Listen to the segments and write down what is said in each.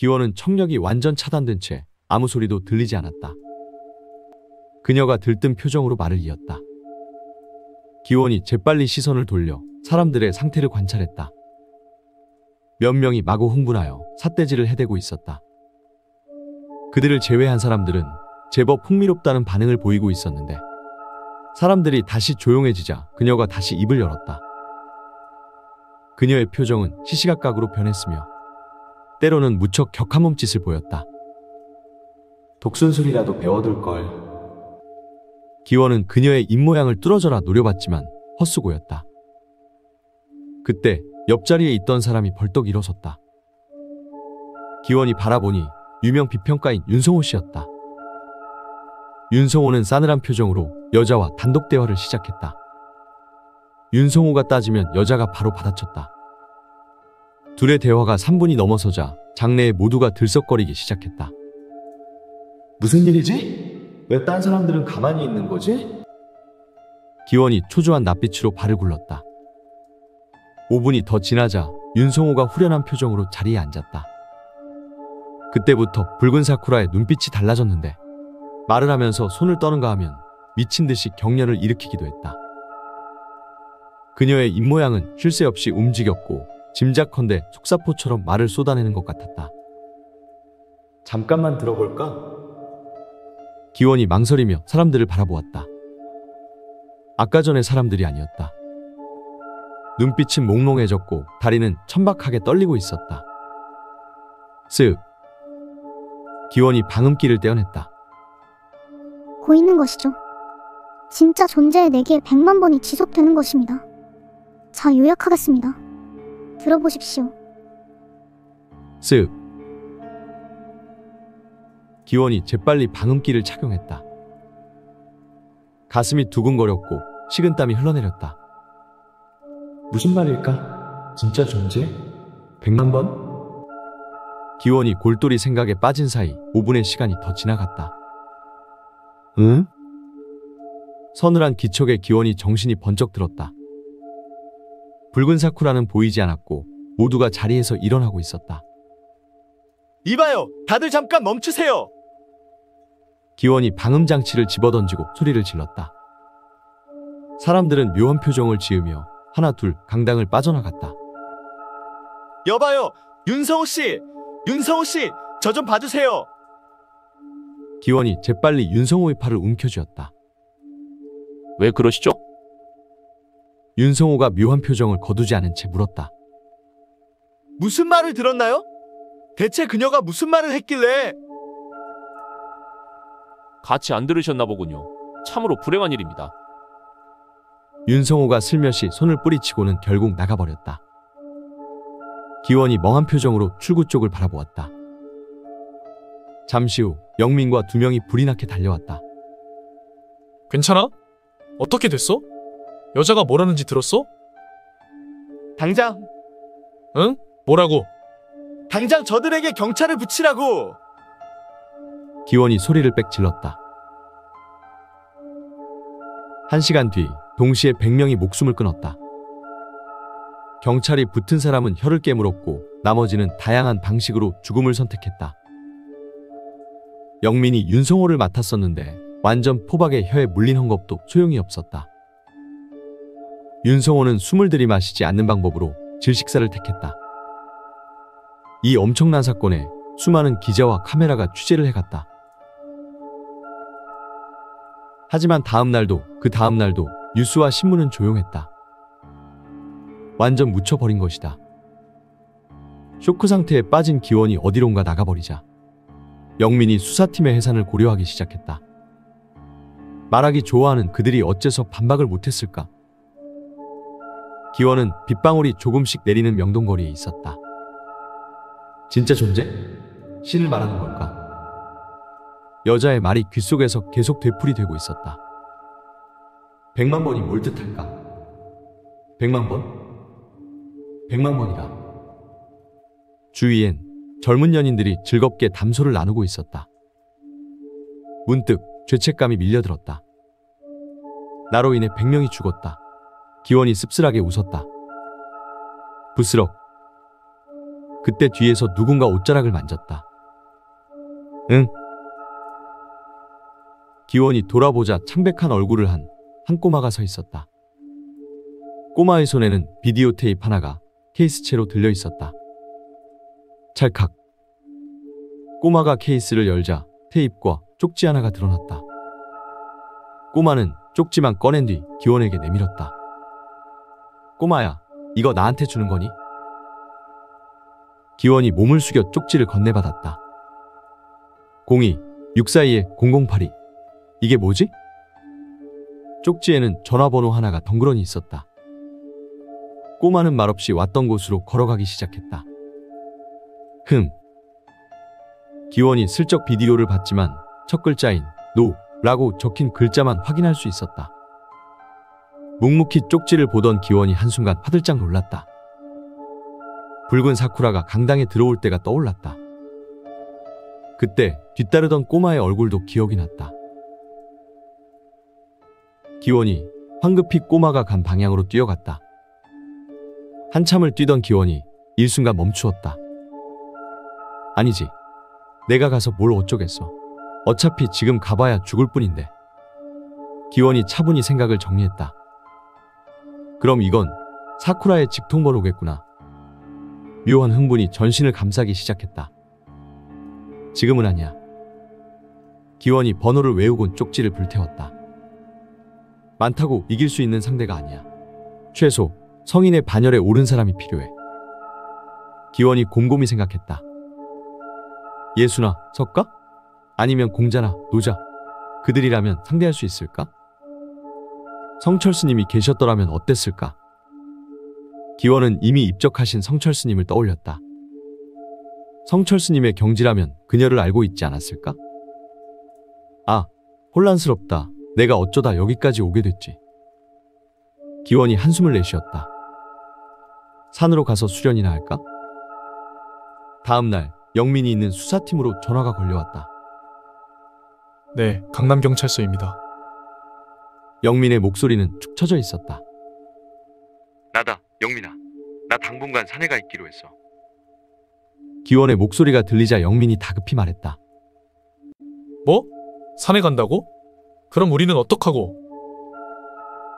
기원은 청력이 완전 차단된 채 아무 소리도 들리지 않았다. 그녀가 들뜬 표정으로 말을 이었다. 기원이 재빨리 시선을 돌려 사람들의 상태를 관찰했다. 몇 명이 마구 흥분하여 삿대질을 해대고 있었다. 그들을 제외한 사람들은 제법 흥미롭다는 반응을 보이고 있었는데 사람들이 다시 조용해지자 그녀가 다시 입을 열었다. 그녀의 표정은 시시각각으로 변했으며 때로는 무척 격한 몸짓을 보였다. 독순술이라도 배워둘걸. 기원은 그녀의 입모양을 뚫어져라 노려봤지만 헛수고였다. 그때 옆자리에 있던 사람이 벌떡 일어섰다. 기원이 바라보니 유명 비평가인 윤성호 씨였다. 윤성호는 싸늘한 표정으로 여자와 단독 대화를 시작했다. 윤성호가 따지면 여자가 바로 받아쳤다. 둘의 대화가 3분이 넘어서자 장내에 모두가 들썩거리기 시작했다. 무슨 일이지? 왜 딴 사람들은 가만히 있는 거지? 기원이 초조한 낯빛으로 발을 굴렀다. 5분이 더 지나자 윤성호가 후련한 표정으로 자리에 앉았다. 그때부터 붉은 사쿠라의 눈빛이 달라졌는데 말을 하면서 손을 떠는가 하면 미친 듯이 격려를 일으키기도 했다. 그녀의 입모양은 쉴 새 없이 움직였고 짐작컨대 속사포처럼 말을 쏟아내는 것 같았다. 잠깐만 들어볼까? 기원이 망설이며 사람들을 바라보았다. 아까 전의 사람들이 아니었다. 눈빛은 몽롱해졌고 다리는 천박하게 떨리고 있었다. 쓱. 기원이 방음기를 떼어냈다. 보이는 것이죠. 진짜 존재의 내기에 100만 번이 지속되는 것입니다. 자, 요약하겠습니다. 들어보십시오. 쓱. 기원이 재빨리 방음기를 착용했다. 가슴이 두근거렸고 식은땀이 흘러내렸다. 무슨 말일까? 진짜 존재? 100만 번? 기원이 골똘히 생각에 빠진 사이 5분의 시간이 더 지나갔다. 응? 서늘한 기척에 기원이 정신이 번쩍 들었다. 붉은 사쿠라는 보이지 않았고 모두가 자리에서 일어나고 있었다. 이봐요! 다들 잠깐 멈추세요! 기원이 방음장치를 집어던지고 소리를 질렀다. 사람들은 묘한 표정을 지으며 하나 둘 강당을 빠져나갔다. 여봐요! 윤성호씨! 윤성호씨! 저 좀 봐주세요! 기원이 재빨리 윤성호의 팔을 움켜쥐었다. 왜 그러시죠? 윤성호가 묘한 표정을 거두지 않은 채 물었다. 무슨 말을 들었나요? 대체 그녀가 무슨 말을 했길래? 같이 안 들으셨나 보군요. 참으로 불행한 일입니다. 윤성호가 슬며시 손을 뿌리치고는 결국 나가버렸다. 기원이 멍한 표정으로 출구 쪽을 바라보았다. 잠시 후 영민과 2명이 불이 나게 달려왔다. 괜찮아? 어떻게 됐어? 여자가 뭐라는지 들었어? 당장 응? 뭐라고? 당장 저들에게 경찰을 붙이라고! 기원이 소리를 빽 질렀다. 1시간 뒤 동시에 100명이 목숨을 끊었다. 경찰이 붙은 사람은 혀를 깨물었고 나머지는 다양한 방식으로 죽음을 선택했다. 영민이 윤성호를 맡았었는데 완전 포박에 혀에 물린 헝겊도 소용이 없었다. 윤성호는 숨을 들이마시지 않는 방법으로 질식사를 택했다. 이 엄청난 사건에 수많은 기자와 카메라가 취재를 해갔다. 하지만 다음날도 그 다음날도 뉴스와 신문은 조용했다. 완전 묻혀버린 것이다. 쇼크 상태에 빠진 기원이 어디론가 나가버리자 영민이 수사팀의 해산을 고려하기 시작했다. 말하기 좋아하는 그들이 어째서 반박을 못했을까? 기원은 빗방울이 조금씩 내리는 명동거리에 있었다. 진짜 존재? 신을 말하는 걸까? 여자의 말이 귓속에서 계속 되풀이되고 있었다. 100만 번이 뭘 뜻할까? 100만 번? 100만 번이다. 주위엔 젊은 연인들이 즐겁게 담소를 나누고 있었다. 문득 죄책감이 밀려들었다. 나로 인해 100명이 죽었다. 기원이 씁쓸하게 웃었다. 부스럭. 그때 뒤에서 누군가 옷자락을 만졌다. 응? 기원이 돌아보자 창백한 얼굴을 한 꼬마가 서 있었다. 꼬마의 손에는 비디오 테이프 하나가 케이스채로 들려 있었다. 찰칵. 꼬마가 케이스를 열자 테이프와 쪽지 하나가 드러났다. 꼬마는 쪽지만 꺼낸 뒤 기원에게 내밀었다. 꼬마야, 이거 나한테 주는 거니? 기원이 몸을 숙여 쪽지를 건네받았다. 02-642-0082. 이게 뭐지? 쪽지에는 전화번호 하나가 덩그러니 있었다. 꼬마는 말없이 왔던 곳으로 걸어가기 시작했다. 기원이 슬쩍 비디오를 봤지만 첫 글자인 노라고 적힌 글자만 확인할 수 있었다. 묵묵히 쪽지를 보던 기원이 한순간 화들짝 놀랐다. 붉은 사쿠라가 강당에 들어올 때가 떠올랐다. 그때 뒤따르던 꼬마의 얼굴도 기억이 났다. 기원이 황급히 꼬마가 간 방향으로 뛰어갔다. 한참을 뛰던 기원이 일순간 멈추었다. 아니지. 내가 가서 뭘 어쩌겠어. 어차피 지금 가봐야 죽을 뿐인데. 기원이 차분히 생각을 정리했다. 그럼 이건 사쿠라의 직통번호겠구나. 묘한 흥분이 전신을 감싸기 시작했다. 지금은 아니야. 기원이 번호를 외우곤 쪽지를 불태웠다. 많다고 이길 수 있는 상대가 아니야. 최소 성인의 반열에 오른 사람이 필요해. 기원이 곰곰이 생각했다. 예수나 석가? 아니면 공자나 노자? 그들이라면 상대할 수 있을까? 성철스님이 계셨더라면 어땠을까? 기원은 이미 입적하신 성철스님을 떠올렸다. 성철스님의 경지라면 그녀를 알고 있지 않았을까? 아, 혼란스럽다. 내가 어쩌다 여기까지 오게 됐지. 기원이 한숨을 내쉬었다. 산으로 가서 수련이나 할까? 다음 날 영민이 있는 수사팀으로 전화가 걸려왔다. 네, 강남경찰서입니다. 영민의 목소리는 축 처져 있었다. 나다, 영민아. 나 당분간 산에 가 있기로 했어. 기원의 목소리가 들리자 영민이 다급히 말했다. 뭐? 산에 간다고? 그럼 우리는 어떡하고?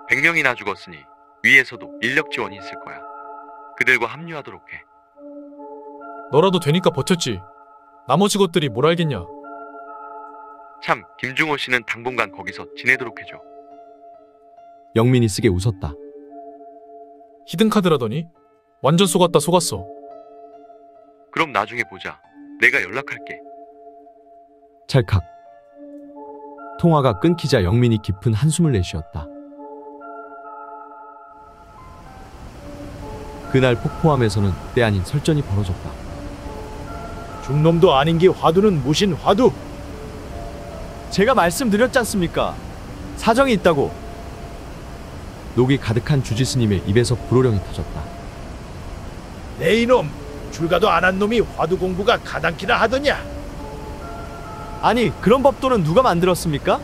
100명이나 죽었으니 위에서도 인력 지원이 있을 거야. 그들과 합류하도록 해. 너라도 되니까 버텼지. 나머지 것들이 뭘 알겠냐. 참, 김중호 씨는 당분간 거기서 지내도록 해줘. 영민이 쓰게 웃었다. 히든카드라더니? 완전 속았다 속았어. 그럼 나중에 보자. 내가 연락할게. 찰칵. 통화가 끊기자 영민이 깊은 한숨을 내쉬었다. 그날 폭포함에서는 때 아닌 설전이 벌어졌다. 중놈도 아닌 게 화두는 무신 화두. 제가 말씀드렸지 않습니까? 사정이 있다고. 녹이 가득한 주지스님의 입에서 불호령이 터졌다. 내 이놈, 출가도 안 한 놈이 화두 공부가 가당키나 하더냐? 아니, 그런 법도는 누가 만들었습니까?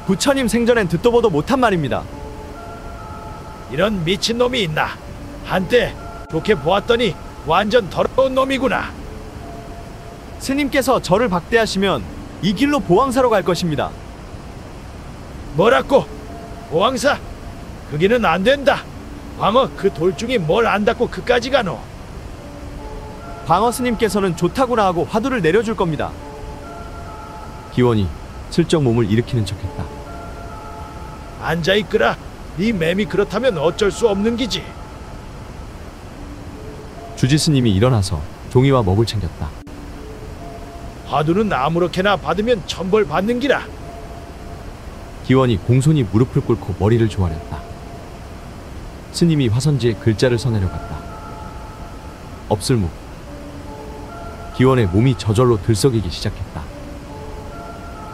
부처님 생전엔 듣도 보도 못한 말입니다. 이런 미친놈이 있나? 한때 좋게 보았더니 완전 더러운 놈이구나. 스님께서 저를 박대하시면 이 길로 보왕사로 갈 것입니다. 뭐라고? 보왕사? 그기는 안 된다. 광어 그 돌중이 뭘 안다고 그까지 가노? 광어 스님께서는 좋다구나 하고 화두를 내려줄 겁니다. 기원이 슬쩍 몸을 일으키는 척했다. 앉아있거라. 네 맴이 그렇다면 어쩔 수 없는 기지. 주지스님이 일어나서 종이와 먹을 챙겼다. 화두는 아무렇게나 받으면 천벌 받는 기라. 기원이 공손히 무릎을 꿇고 머리를 조아렸다. 스님이 화선지에 글자를 써내려갔다. 업슬묵. 기원의 몸이 저절로 들썩이기 시작했다.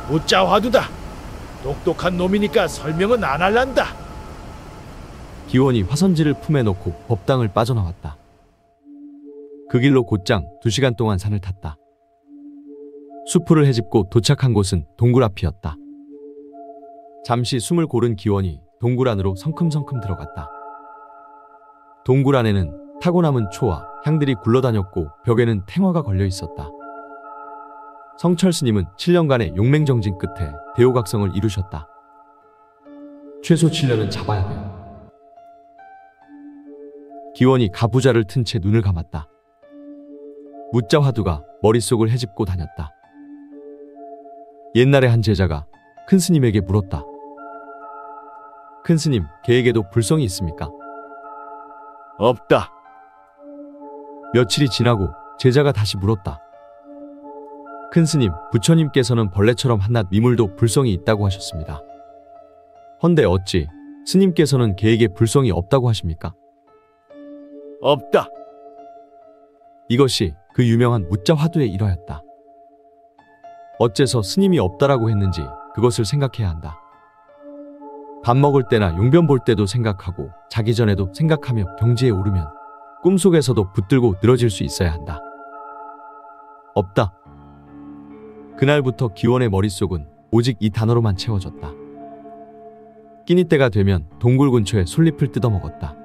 무자 화두다. 똑똑한 놈이니까 설명은 안 할란다. 기원이 화선지를 품에 넣고 법당을 빠져나왔다. 그 길로 곧장 2시간 동안 산을 탔다. 수풀을 헤집고 도착한 곳은 동굴 앞이었다. 잠시 숨을 고른 기원이 동굴 안으로 성큼성큼 들어갔다. 동굴 안에는 타고 남은 초와 향들이 굴러다녔고 벽에는 탱화가 걸려 있었다. 성철 스님은 7년간의 용맹정진 끝에 대오각성을 이루셨다. 최소 7년은 잡아야 돼. 기원이 가부좌를 튼 채 눈을 감았다. 무자 화두가 머릿속을 헤집고 다녔다. 옛날에 한 제자가 큰 스님에게 물었다. 큰 스님, 개에게도 불성이 있습니까? 없다. 며칠이 지나고 제자가 다시 물었다. 큰 스님, 부처님께서는 벌레처럼 한낱 미물도 불성이 있다고 하셨습니다. 헌데 어찌 스님께서는 개에게 불성이 없다고 하십니까? 없다. 이것이 그 유명한 무자 화두의 일화였다. 어째서 스님이 없다라고 했는지 그것을 생각해야 한다. 밥 먹을 때나 용변 볼 때도 생각하고 자기 전에도 생각하며 경지에 오르면 꿈속에서도 붙들고 늘어질 수 있어야 한다. 없다. 그날부터 기원의 머릿속은 오직 이 단어로만 채워졌다. 끼니 때가 되면 동굴 근처에 솔잎을 뜯어먹었다.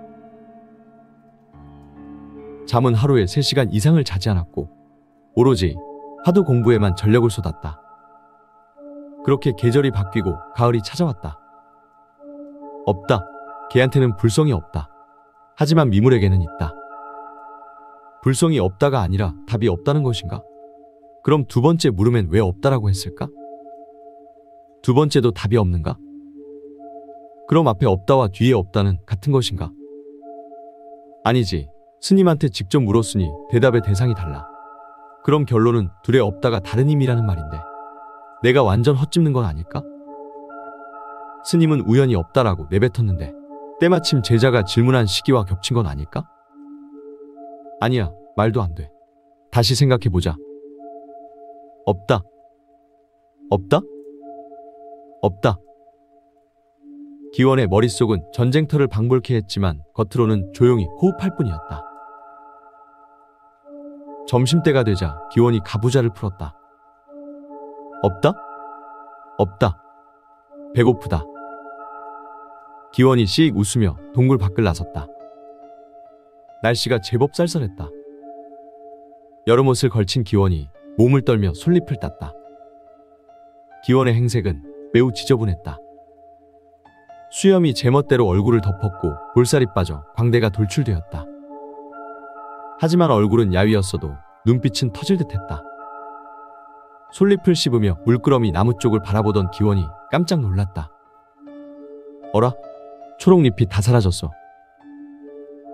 잠은 하루에 3시간 이상을 자지 않았고 오로지 화두 공부에만 전력을 쏟았다. 그렇게 계절이 바뀌고 가을이 찾아왔다. 없다. 개한테는 불성이 없다. 하지만 미물에게는 있다. 불성이 없다가 아니라 답이 없다는 것인가? 그럼 두 번째 물음엔 왜 없다라고 했을까? 두 번째도 답이 없는가? 그럼 앞에 없다와 뒤에 없다는 같은 것인가? 아니지. 스님한테 직접 물었으니 대답의 대상이 달라. 그럼 결론은 둘에 없다가 다른 의미라는 말인데 내가 완전 헛짚는 건 아닐까? 스님은 우연히 없다라고 내뱉었는데 때마침 제자가 질문한 시기와 겹친 건 아닐까? 아니야, 말도 안 돼. 다시 생각해보자. 없다. 없다? 없다. 기원의 머릿속은 전쟁터를 방불케 했지만 겉으로는 조용히 호흡할 뿐이었다. 점심때가 되자 기원이 가부좌를 풀었다. 없다? 없다. 배고프다. 기원이 씩 웃으며 동굴 밖을 나섰다. 날씨가 제법 쌀쌀했다. 여름옷을 걸친 기원이 몸을 떨며 솔잎을 땄다. 기원의 행색은 매우 지저분했다. 수염이 제멋대로 얼굴을 덮었고 볼살이 빠져 광대가 돌출되었다. 하지만 얼굴은 야위었어도 눈빛은 터질 듯했다. 솔잎을 씹으며 물끄러미 나무 쪽을 바라보던 기원이 깜짝 놀랐다. 어라? 초록잎이 다 사라졌어.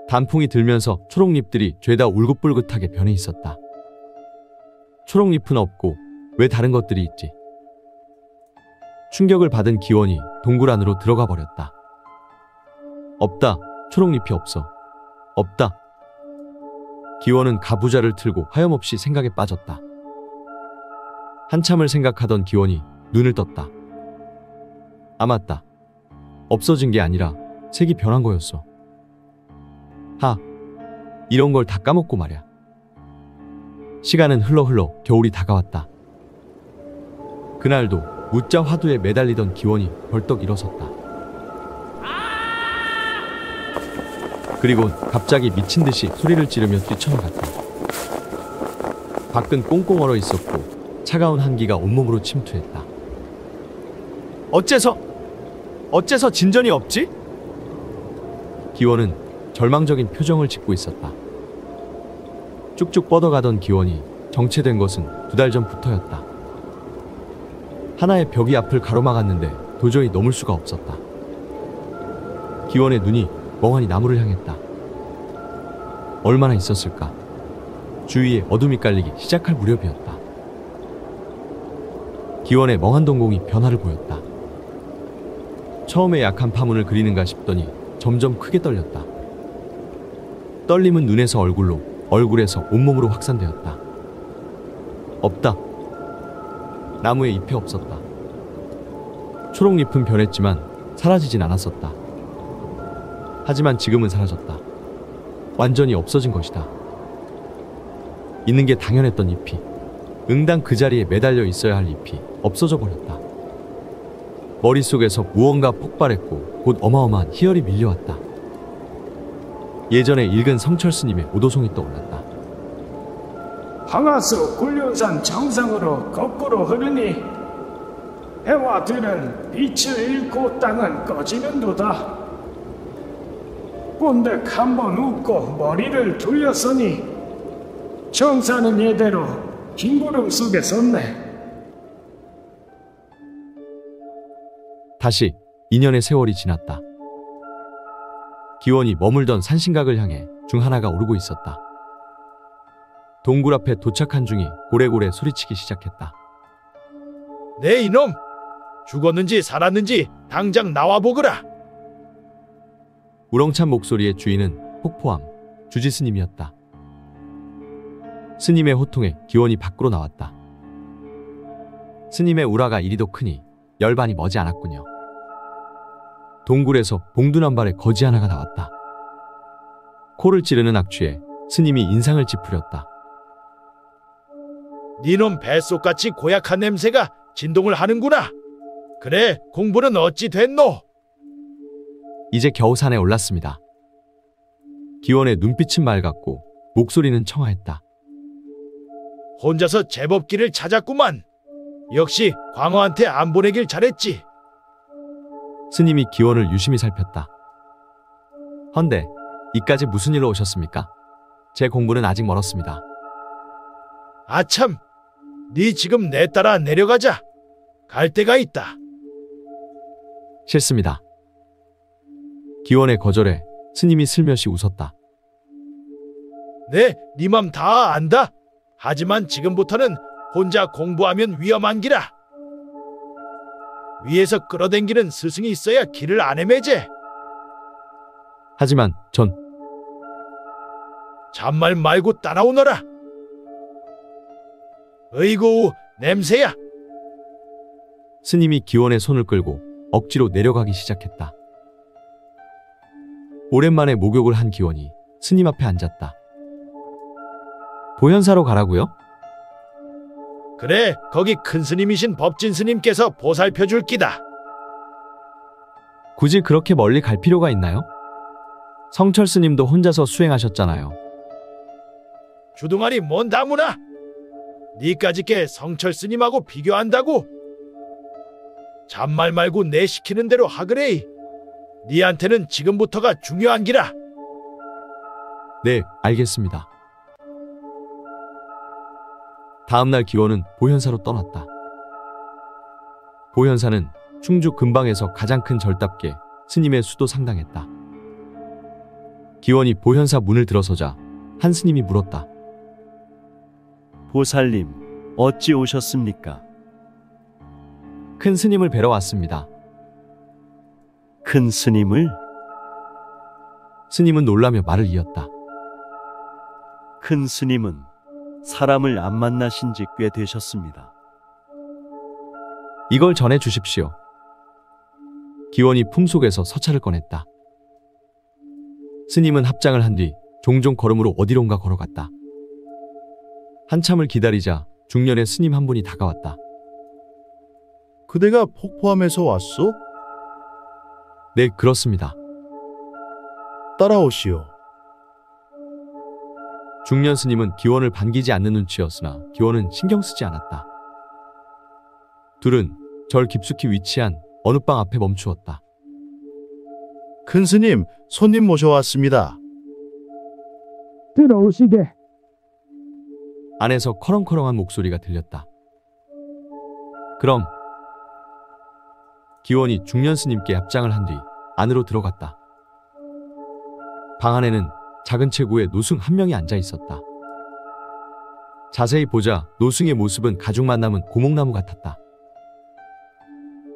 단풍이 들면서 초록잎들이 죄다 울긋불긋하게 변해 있었다. 초록잎은 없고 왜 다른 것들이 있지? 충격을 받은 기원이 동굴 안으로 들어가 버렸다. 없다. 초록잎이 없어. 없다. 기원은 가부좌를 틀고 하염없이 생각에 빠졌다. 한참을 생각하던 기원이 눈을 떴다. 아, 맞다. 없어진 게 아니라 색이 변한 거였어. 이런 걸 다 까먹고 말야. 시간은 흘러 겨울이 다가왔다. 그날도 무자 화두에 매달리던 기원이 벌떡 일어섰다. 그리고 갑자기 미친 듯이 소리를 지르며 뛰쳐나갔다. 밖은 꽁꽁 얼어 있었고 차가운 한기가 온몸으로 침투했다. 어째서 진전이 없지? 기원은 절망적인 표정을 짓고 있었다. 쭉쭉 뻗어가던 기원이 정체된 것은 2달 전부터였다. 하나의 벽이 앞을 가로막았는데 도저히 넘을 수가 없었다. 기원의 눈이 멍하니 나무를 향했다. 얼마나 있었을까? 주위에 어둠이 깔리기 시작할 무렵이었다. 기원의 멍한 동공이 변화를 보였다. 처음에 약한 파문을 그리는가 싶더니 점점 크게 떨렸다. 떨림은 눈에서 얼굴로, 얼굴에서 온몸으로 확산되었다. 없다. 나무에 잎이 없었다. 초록잎은 변했지만 사라지진 않았었다. 하지만 지금은 사라졌다. 완전히 없어진 것이다. 있는 게 당연했던 잎이, 응당 그 자리에 매달려 있어야 할 잎이 없어져 버렸다. 머릿속에서 무언가 폭발했고 곧 어마어마한 희열이 밀려왔다. 예전에 읽은 성철 스님의 오도송이 떠올랐다. 황하수 굴륜산 정상으로 거꾸로 흐르니 해와 들은 빛을 잃고 땅은 꺼지는도다. 본득 한번 웃고 머리를 돌렸으니 정사는 예대로 긴 구름 속에 섰네. 다시 2년의 세월이 지났다. 기원이 머물던 산신각을 향해 중 하나가 오르고 있었다. 동굴 앞에 도착한 중이 고래고래 소리치기 시작했다. 네 이놈! 죽었는지 살았는지 당장 나와보거라! 우렁찬 목소리의 주인은 폭포함 주지 스님이었다. 스님의 호통에 기원이 밖으로 나왔다. 스님의 우라가 이리도 크니 열반이 머지 않았군요. 동굴에서 봉둔 한 발의 거지 하나가 나왔다. 코를 찌르는 악취에 스님이 인상을 찌푸렸다. 니놈 뱃속같이 고약한 냄새가 진동을 하는구나. 그래, 공부는 어찌 됐노? 이제 겨우 산에 올랐습니다. 기원의 눈빛은 맑았고 목소리는 청아했다. 혼자서 제법 길을 찾았구만. 역시 광어한테 안 보내길 잘했지. 스님이 기원을 유심히 살폈다. 헌데 이까지 무슨 일로 오셨습니까? 제 공부는 아직 멀었습니다. 아참, 네 지금 내 따라 내려가자. 갈 데가 있다. 싫습니다. 기원의 거절에 스님이 슬며시 웃었다. 네 맘 다 안다. 하지만 지금부터는 혼자 공부하면 위험한 기라. 위에서 끌어당기는 스승이 있어야 길을 안 헤매제. 하지만 전 잔말 말고 따라오너라. 어이구, 냄새야. 스님이 기원의 손을 끌고 억지로 내려가기 시작했다. 오랜만에 목욕을 한 기원이 스님 앞에 앉았다. 보현사로 가라고요? 그래, 거기 큰 스님이신 법진 스님께서 보살펴 줄 기다. 굳이 그렇게 멀리 갈 필요가 있나요? 성철 스님도 혼자서 수행하셨잖아요. 주둥아리 뭔 다무나? 니까지 게 성철 스님하고 비교한다고? 잔말 말고 내 시키는 대로 하그레이. 니한테는 지금부터가 중요한 기라. 네, 알겠습니다. 다음날 기원은 보현사로 떠났다. 보현사는 충주 근방에서 가장 큰 절답게 스님의 수도 상당했다. 기원이 보현사 문을 들어서자 한 스님이 물었다. 보살님, 어찌 오셨습니까? 큰 스님을 뵈러 왔습니다. 큰 스님을? 스님은 놀라며 말을 이었다. 큰 스님은 사람을 안 만나신 지 꽤 되셨습니다. 이걸 전해 주십시오. 기원이 품속에서 서찰을 꺼냈다. 스님은 합장을 한 뒤 종종 걸음으로 어디론가 걸어갔다. 한참을 기다리자 중년의 스님 한 분이 다가왔다. 그대가 폭포함에서 왔소? 네, 그렇습니다. 따라오시오. 중년 스님은 기원을 반기지 않는 눈치였으나 기원은 신경 쓰지 않았다. 둘은 절 깊숙이 위치한 어느 방 앞에 멈추었다. 큰 스님, 손님 모셔왔습니다. 들어오시게. 안에서 커렁커렁한 목소리가 들렸다. 그럼 기원이 중년 스님께 합장을 한 뒤 안으로 들어갔다. 방 안에는 작은 체구에 노승 한 명이 앉아 있었다. 자세히 보자 노승의 모습은 가죽만 남은 고목나무 같았다.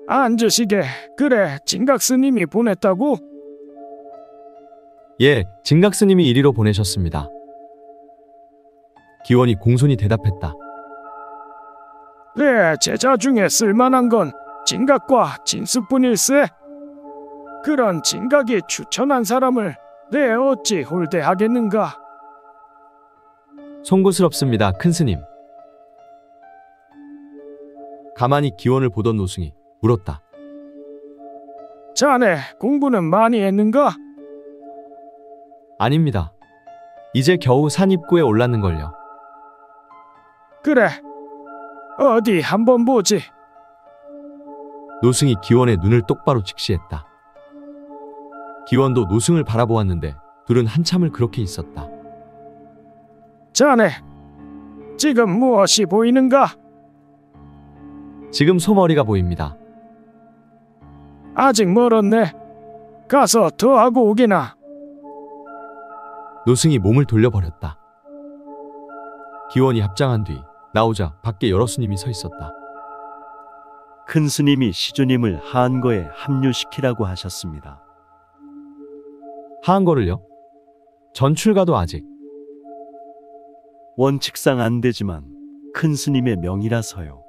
앉으시게. 그래, 진각 스님이 보냈다고? 예, 진각 스님이 이리로 보내셨습니다. 기원이 공손히 대답했다. 그래, 제자 중에 쓸만한 건 진각과 진수뿐일세. 그런 진각이 추천한 사람을 내 어찌 홀대하겠는가? 송구스럽습니다, 큰 스님. 가만히 기원을 보던 노승이 물었다. 자네 공부는 많이 했는가? 아닙니다. 이제 겨우 산 입구에 올랐는걸요. 그래. 어디 한번 보지. 노승이 기원의 눈을 똑바로 직시했다. 기원도 노승을 바라보았는데 둘은 한참을 그렇게 있었다. 자네, 지금 무엇이 보이는가? 지금 소머리가 보입니다. 아직 멀었네. 가서 더 하고 오기나. 노승이 몸을 돌려버렸다. 기원이 합장한 뒤 나오자 밖에 여러 스님이 서 있었다. 큰 스님이 시주님을 하한거에 합류시키라고 하셨습니다. 하한거를요? 전출가도 아직. 원칙상 안 되지만 큰 스님의 명이라서요.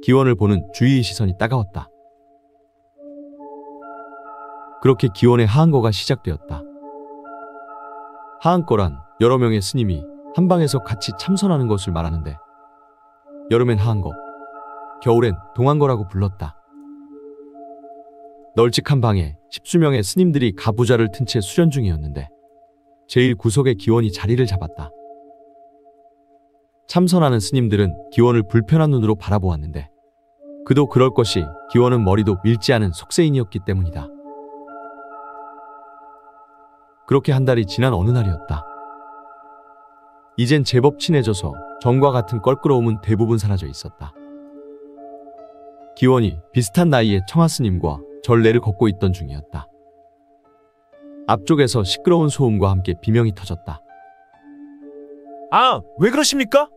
기원을 보는 주위의 시선이 따가웠다. 그렇게 기원의 하한거가 시작되었다. 하한거란 여러 명의 스님이 한 방에서 같이 참선하는 것을 말하는데 여름엔 하한거, 겨울엔 동한거라고 불렀다. 널찍한 방에 십수명의 스님들이 가부좌를 튼 채 수련 중이었는데 제일 구석에 기원이 자리를 잡았다. 참선하는 스님들은 기원을 불편한 눈으로 바라보았는데 그도 그럴 것이 기원은 머리도 밀지 않은 속세인이었기 때문이다. 그렇게 한 달이 지난 어느 날이었다. 이젠 제법 친해져서 전과 같은 껄끄러움은 대부분 사라져 있었다. 기원이 비슷한 나이의 청하스님과 전례를 걷고 있던 중이었다. 앞쪽에서 시끄러운 소음과 함께 비명이 터졌다. 아, 왜 그러십니까?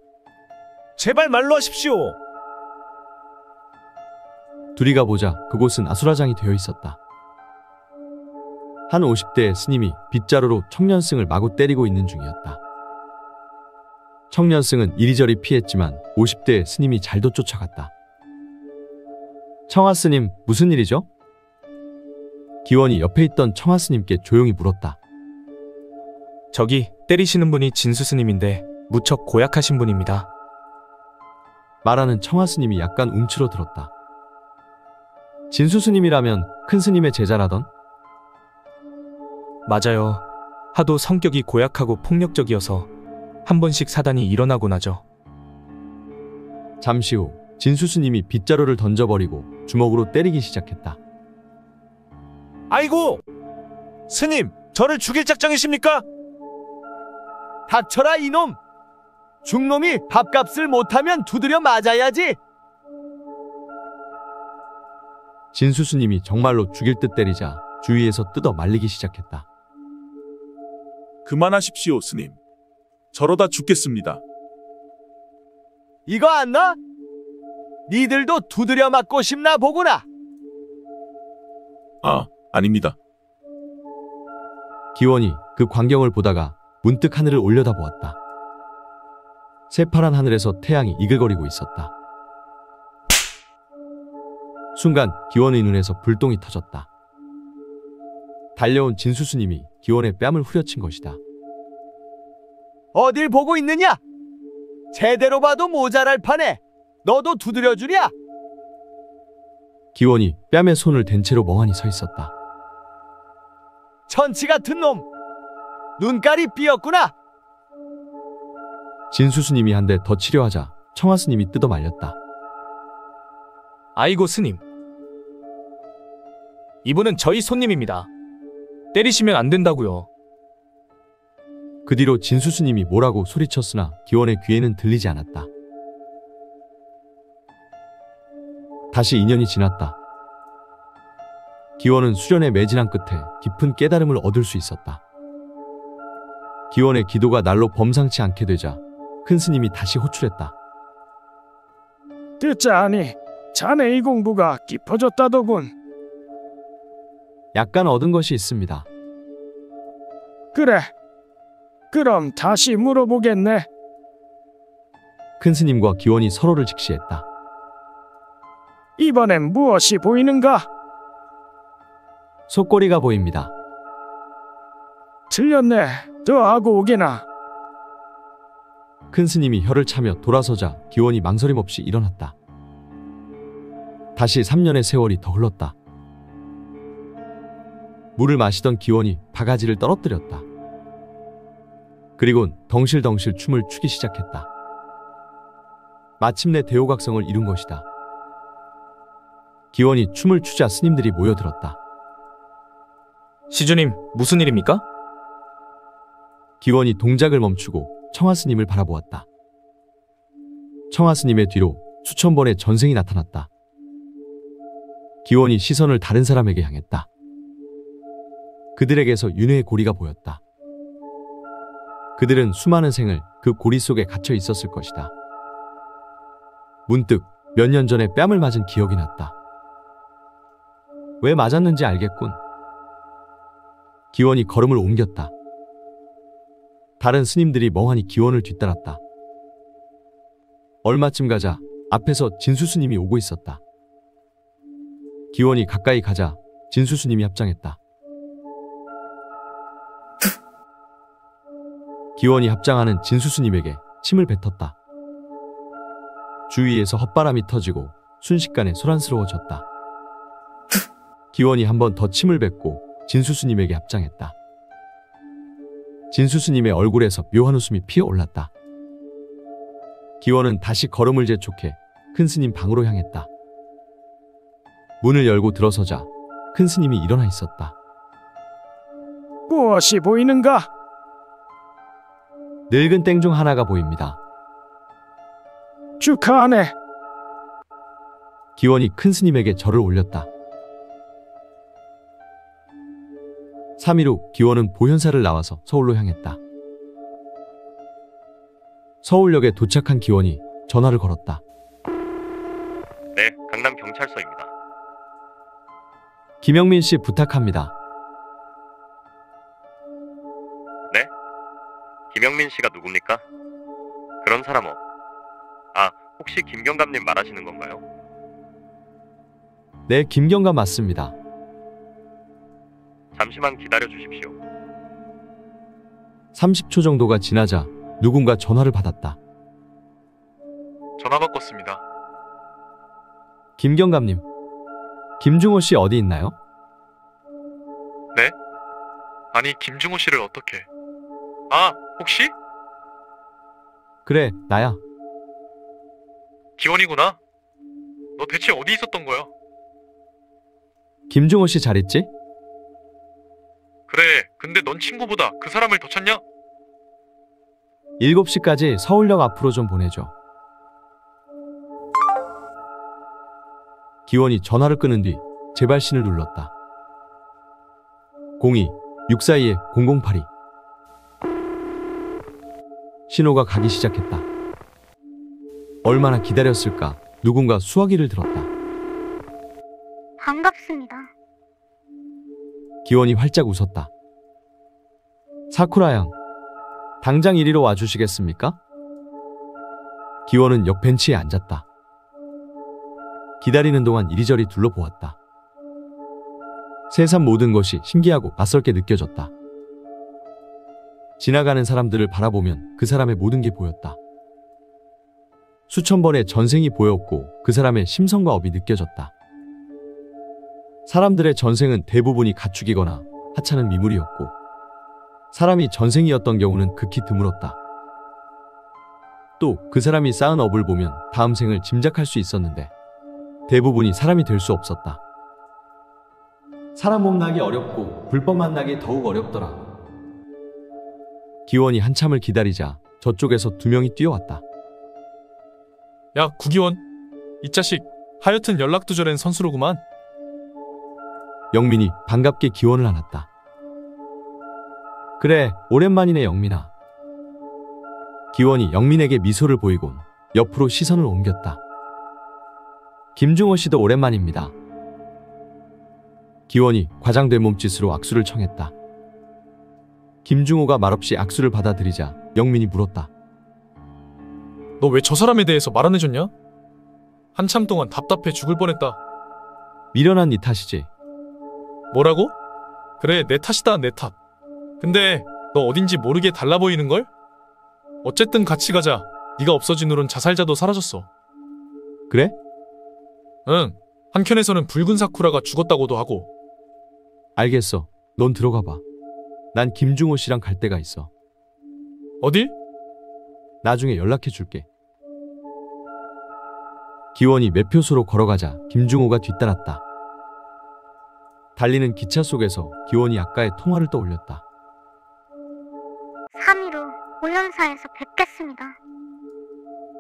제발 말로 하십시오. 둘이 가보자 그곳은 아수라장이 되어 있었다. 한 50대의 스님이 빗자루로 청년승을 마구 때리고 있는 중이었다. 청년승은 이리저리 피했지만 50대의 스님이 잘도 쫓아갔다. 청하스님, 무슨 일이죠? 기원이 옆에 있던 청하스님께 조용히 물었다. 저기 때리시는 분이 진수스님인데 무척 고약하신 분입니다. 말하는 청하스님이 약간 움츠러들었다. 진수스님이라면 큰 스님의 제자라던? 맞아요. 하도 성격이 고약하고 폭력적이어서 한 번씩 사단이 일어나곤 하죠. 잠시 후 진수스님이 빗자루를 던져버리고 주먹으로 때리기 시작했다. 아이고! 스님, 저를 죽일 작정이십니까? 닥쳐라 이놈! 중놈이 밥값을 못하면 두드려 맞아야지! 진수스님이 정말로 죽일 듯 때리자 주위에서 뜯어 말리기 시작했다. 그만하십시오, 스님. 저러다 죽겠습니다. 이거 안 나? 니들도 두드려 맞고 싶나 보구나. 아, 아닙니다. 기원이 그 광경을 보다가 문득 하늘을 올려다보았다. 새파란 하늘에서 태양이 이글거리고 있었다. 순간 기원의 눈에서 불똥이 터졌다. 달려온 진수스님이 기원의 뺨을 후려친 것이다. 어딜 보고 있느냐? 제대로 봐도 모자랄 판에 너도 두드려주랴? 기원이 뺨에 손을 댄 채로 멍하니 서 있었다. 천치 같은 놈! 눈깔이 삐었구나! 진수스님이 한 대 더 치려하자 청하스님이 뜯어 말렸다. 아이고 스님. 이분은 저희 손님입니다. 때리시면 안 된다고요. 그 뒤로 진수스님이 뭐라고 소리쳤으나 기원의 귀에는 들리지 않았다. 다시 2년이 지났다. 기원은 수련에 매진한 끝에 깊은 깨달음을 얻을 수 있었다. 기원의 기도가 날로 범상치 않게 되자 큰 스님이 다시 호출했다. 듣자하니 자네 이 공부가 깊어졌다더군. 약간 얻은 것이 있습니다. 그래. 그럼 다시 물어보겠네. 큰 스님과 기원이 서로를 직시했다. 이번엔 무엇이 보이는가? 속꼬리가 보입니다. 틀렸네. 더 하고 오게나. 큰 스님이 혀를 차며 돌아서자 기원이 망설임 없이 일어났다. 다시 3년의 세월이 더 흘렀다. 물을 마시던 기원이 바가지를 떨어뜨렸다. 그리곤 덩실덩실 춤을 추기 시작했다. 마침내 대호각성을 이룬 것이다. 기원이 춤을 추자 스님들이 모여들었다. 시주님, 무슨 일입니까? 기원이 동작을 멈추고 청하스님을 바라보았다. 청하스님의 뒤로 수천 번의 전생이 나타났다. 기원이 시선을 다른 사람에게 향했다. 그들에게서 윤회의 고리가 보였다. 그들은 수많은 생을 그 고리 속에 갇혀 있었을 것이다. 문득 몇 년 전에 뺨을 맞은 기억이 났다. 왜 맞았는지 알겠군. 기원이 걸음을 옮겼다. 다른 스님들이 멍하니 기원을 뒤따랐다. 얼마쯤 가자 앞에서 진수 스님이 오고 있었다. 기원이 가까이 가자 진수 스님이 합장했다. 기원이 합장하는 진수 스님에게 침을 뱉었다. 주위에서 헛바람이 터지고 순식간에 소란스러워졌다. 기원이 한 번 더 침을 뱉고 진수 스님에게 합장했다. 진수 스님의 얼굴에서 묘한 웃음이 피어올랐다. 기원은 다시 걸음을 재촉해 큰 스님 방으로 향했다. 문을 열고 들어서자 큰 스님이 일어나 있었다. 무엇이 보이는가? 늙은 땡 중 하나가 보입니다. 축하하네. 기원이 큰 스님에게 절을 올렸다. 3일 후 기원은 보현사를 나와서 서울로 향했다. 서울역에 도착한 기원이 전화를 걸었다. 네, 강남 경찰서입니다. 김영민 씨 부탁합니다. 네? 김영민 씨가 누굽니까? 그런 사람 혹시 김경감님 말하시는 건가요? 네, 김경감 맞습니다. 잠시만 기다려 주십시오. 30초 정도가 지나자 누군가 전화를 받았다. 전화 바꿨습니다. 김경감님, 김중호 씨 어디 있나요? 네? 아니, 김중호 씨를 어떻게... 혹시? 그래, 나야. 기원이구나. 너 대체 어디 있었던 거야? 김중호 씨 잘 있지? 그래, 근데 넌 친구보다 그 사람을 더 찾냐? 7시까지 서울역 앞으로 좀 보내줘. 기원이 전화를 끊은 뒤 재발신을 눌렀다. 02-642-0082. 신호가 가기 시작했다. 얼마나 기다렸을까? 누군가 수화기를 들었다. 반갑습니다. 기원이 활짝 웃었다. 사쿠라 양, 당장 이리로 와주시겠습니까? 기원은 옆 벤치에 앉았다. 기다리는 동안 이리저리 둘러보았다. 세상 모든 것이 신기하고 낯설게 느껴졌다. 지나가는 사람들을 바라보면 그 사람의 모든 게 보였다. 수천 번의 전생이 보였고 그 사람의 심성과 업이 느껴졌다. 사람들의 전생은 대부분이 가축이거나 하찮은 미물이었고 사람이 전생이었던 경우는 극히 드물었다. 또 그 사람이 쌓은 업을 보면 다음 생을 짐작할 수 있었는데 대부분이 사람이 될 수 없었다. 사람 몸 나기 어렵고 불법 만나기 더욱 어렵더라. 기원이 한참을 기다리자 저쪽에서 2명이 뛰어왔다. 야, 구기원. 이 자식 하여튼 연락두절엔 선수로구만. 영민이 반갑게 기원을 안았다. 그래, 오랜만이네 영민아. 기원이 영민에게 미소를 보이곤 옆으로 시선을 옮겼다. 김중호 씨도 오랜만입니다. 기원이 과장된 몸짓으로 악수를 청했다. 김중호가 말없이 악수를 받아들이자 영민이 물었다. 너 왜 저 사람에 대해서 말 안 해줬냐? 한참 동안 답답해 죽을 뻔했다. 미련한 네 탓이지. 뭐라고? 그래, 내 탓이다, 내 탓. 근데 너 어딘지 모르게 달라 보이는걸? 어쨌든 같이 가자. 네가 없어진 후론 자살자도 사라졌어. 그래? 응. 한켠에서는 붉은 사쿠라가 죽었다고도 하고. 알겠어. 넌 들어가 봐. 난 김중호 씨랑 갈 데가 있어. 어딜? 나중에 연락해 줄게. 기원이 매표소로 걸어가자 김중호가 뒤따랐다. 달리는 기차 속에서 기원이 아까의 통화를 떠올렸다. 3일 후 오연사에서 뵙겠습니다.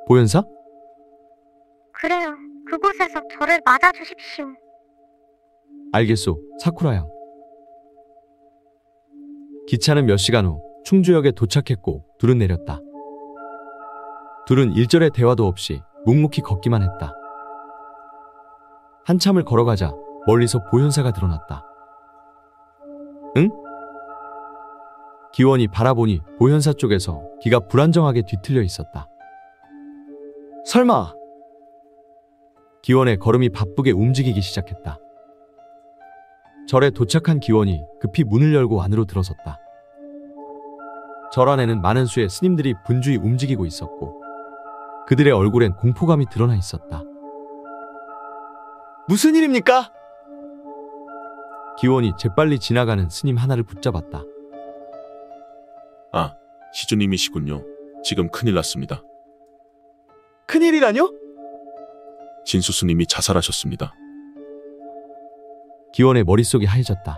보현사? 그래요. 그곳에서 저를 맞아주십시오. 알겠소, 사쿠라 양. 기차는 몇 시간 후 충주역에 도착했고 둘은 내렸다. 둘은 일절의 대화도 없이 묵묵히 걷기만 했다. 한참을 걸어가자 멀리서 보현사가 드러났다. 응? 기원이 바라보니 보현사 쪽에서 기가 불안정하게 뒤틀려 있었다. 설마! 기원의 걸음이 바쁘게 움직이기 시작했다. 절에 도착한 기원이 급히 문을 열고 안으로 들어섰다. 절 안에는 많은 수의 스님들이 분주히 움직이고 있었고 그들의 얼굴엔 공포감이 드러나 있었다. 무슨 일입니까? 기원이 재빨리 지나가는 스님 하나를 붙잡았다. 아, 시주님이시군요. 지금 큰일 났습니다. 큰일이라뇨? 진수스님이 자살하셨습니다. 기원의 머릿속이 하얘졌다.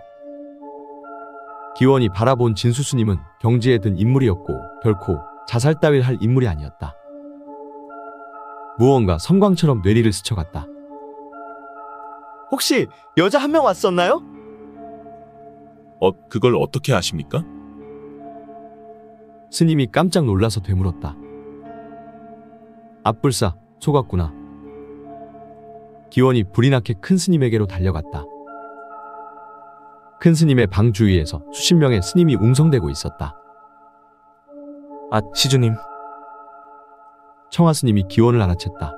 기원이 바라본 진수스님은 경지에 든 인물이었고 결코 자살 따위를 할 인물이 아니었다. 무언가 섬광처럼 뇌리를 스쳐갔다. 혹시 여자 한 명 왔었나요? 그걸 어떻게 아십니까? 스님이 깜짝 놀라서 되물었다. 앞불사, 속았구나. 기원이 불이 나게 큰 스님에게로 달려갔다. 큰 스님의 방 주위에서 수십 명의 스님이 웅성대고 있었다. 아, 시주님. 청하 스님이 기원을 알아챘다.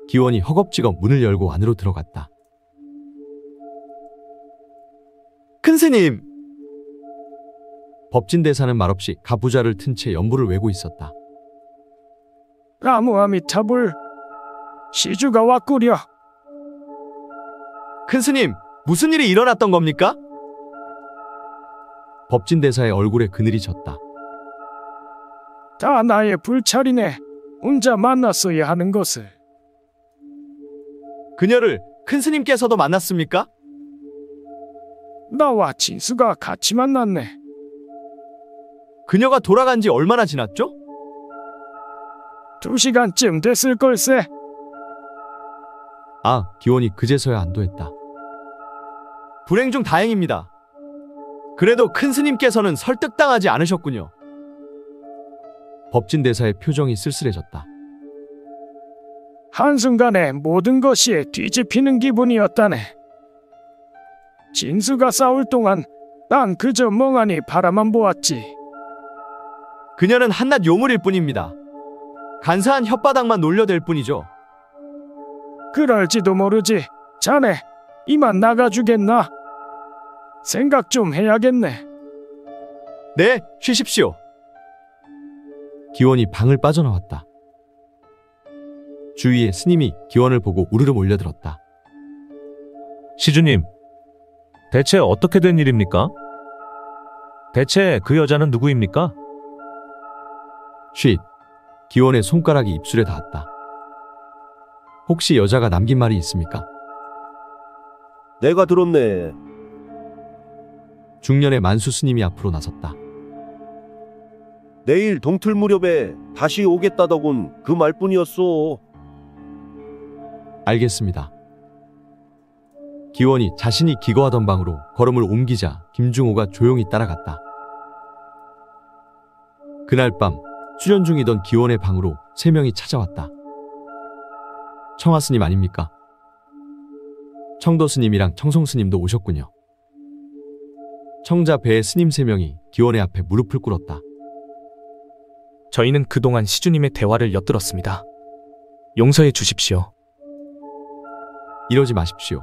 기원이 허겁지겁 문을 열고 안으로 들어갔다. 큰 스님! 법진대사는 말없이 가부좌를 튼 채 연부를 외고 있었다. 아무아미타불, 시주가 왔구려. 큰 스님, 무슨 일이 일어났던 겁니까? 법진대사의 얼굴에 그늘이 졌다. 다 나의 불찰이네. 혼자 만났어야 하는 것을. 그녀를 큰 스님께서도 만났습니까? 나와 진수가 같이 만났네. 그녀가 돌아간 지 얼마나 지났죠? 2시간쯤 됐을 걸세. 아, 기원이 그제서야 안도했다. 불행 중 다행입니다. 그래도 큰 스님께서는 설득당하지 않으셨군요. 법진대사의 표정이 쓸쓸해졌다. 한순간에 모든 것이 뒤집히는 기분이었다네. 진수가 싸울 동안 난 그저 멍하니 바라만 보았지. 그녀는 한낱 요물일 뿐입니다. 간사한 혓바닥만 놀려댈 뿐이죠. 그럴지도 모르지. 자네 이만 나가주겠나? 생각 좀 해야겠네. 네, 쉬십시오. 기원이 방을 빠져나왔다. 주위에 스님이 기원을 보고 우르르 몰려들었다. 시주님, 대체 어떻게 된 일입니까? 대체 그 여자는 누구입니까? 쉿. 기원의 손가락이 입술에 닿았다. 혹시 여자가 남긴 말이 있습니까? 내가 들었네. 중년의 만수 스님이 앞으로 나섰다. 내일 동틀 무렵에 다시 오겠다더군. 그 말뿐이었소. 알겠습니다. 기원이 자신이 기거하던 방으로 걸음을 옮기자 김중호가 조용히 따라갔다. 그날 밤 수련 중이던 기원의 방으로 3명이 찾아왔다. 청하 스님 아닙니까? 청도 스님이랑 청송 스님도 오셨군요. 청자 배의 스님 3명이 기원의 앞에 무릎을 꿇었다. 저희는 그동안 시주님의 대화를 엿들었습니다. 용서해 주십시오. 이러지 마십시오.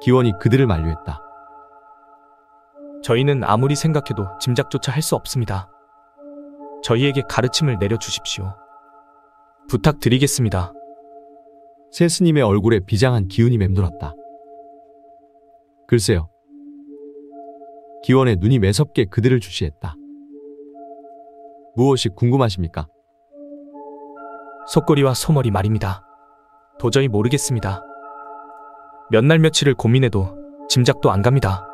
기원이 그들을 만류했다. 저희는 아무리 생각해도 짐작조차 할 수 없습니다. 저희에게 가르침을 내려주십시오. 부탁드리겠습니다. 새 스님의 얼굴에 비장한 기운이 맴돌았다. 글쎄요. 기원의 눈이 매섭게 그들을 주시했다. 무엇이 궁금하십니까? 속꼬리와 소머리 말입니다. 도저히 모르겠습니다. 몇 날 며칠을 고민해도 짐작도 안 갑니다.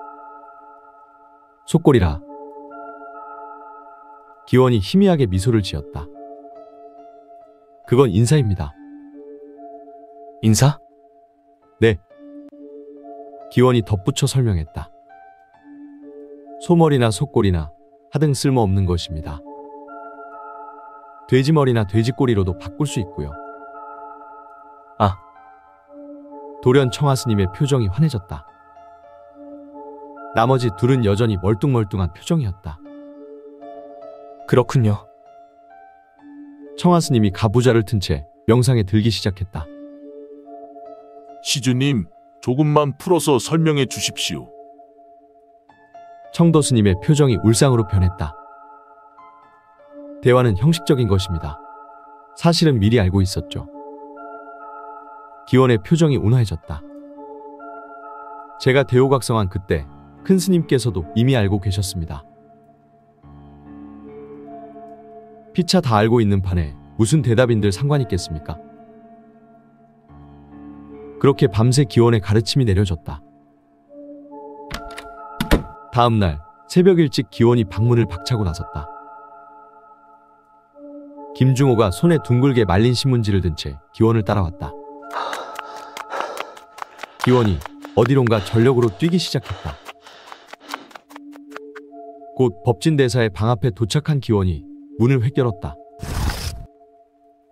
속꼬리라. 기원이 희미하게 미소를 지었다. 그건 인사입니다. 인사? 네. 기원이 덧붙여 설명했다. 소머리나 속꼬리나 하등 쓸모없는 것입니다. 돼지머리나 돼지꼬리로도 바꿀 수 있고요. 아. 돌연 청하스님의 표정이 환해졌다. 나머지 둘은 여전히 멀뚱멀뚱한 표정이었다. 그렇군요. 청하스님이 가부좌를 튼 채 명상에 들기 시작했다. 시주님, 조금만 풀어서 설명해 주십시오. 청도스님의 표정이 울상으로 변했다. 대화는 형식적인 것입니다. 사실은 미리 알고 있었죠. 기원의 표정이 온화해졌다. 제가 대호각성한 그때 큰 스님께서도 이미 알고 계셨습니다. 피차 다 알고 있는 판에 무슨 대답인들 상관 있겠습니까? 그렇게 밤새 기원의 가르침이 내려졌다. 다음 날 새벽 일찍 기원이 방문을 박차고 나섰다. 김중호가 손에 둥글게 말린 신문지를 든 채 기원을 따라왔다. 기원이 어디론가 전력으로 뛰기 시작했다. 곧 법진대사의 방 앞에 도착한 기원이 문을 획 열었다.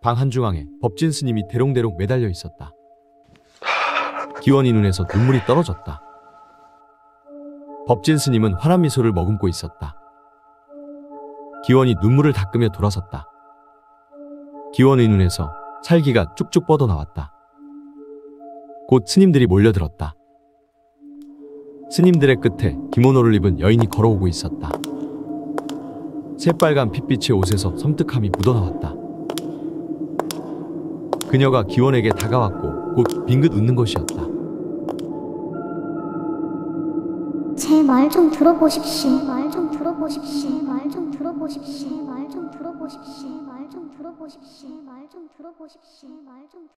방 한중앙에 법진 스님이 대롱대롱 매달려 있었다. 기원이 눈에서 눈물이 떨어졌다. 법진 스님은 환한 미소를 머금고 있었다. 기원이 눈물을 닦으며 돌아섰다. 기원의 눈에서 살기가 쭉쭉 뻗어나왔다. 곧 스님들이 몰려들었다. 스님들의 끝에 기모노를 입은 여인이 걸어오고 있었다. 새빨간 핏빛의 옷에서 섬뜩함이 묻어나왔다. 그녀가 기원에게 다가왔고 곧 빙긋 웃는 것이었다. 제 말 좀 들어보십시오. 말 좀 들어보십시오. 말 좀 들어보십시오. 말 좀 들어보십시오. 말 좀 들어보십시오. 말 좀 들어보십시오. 말 좀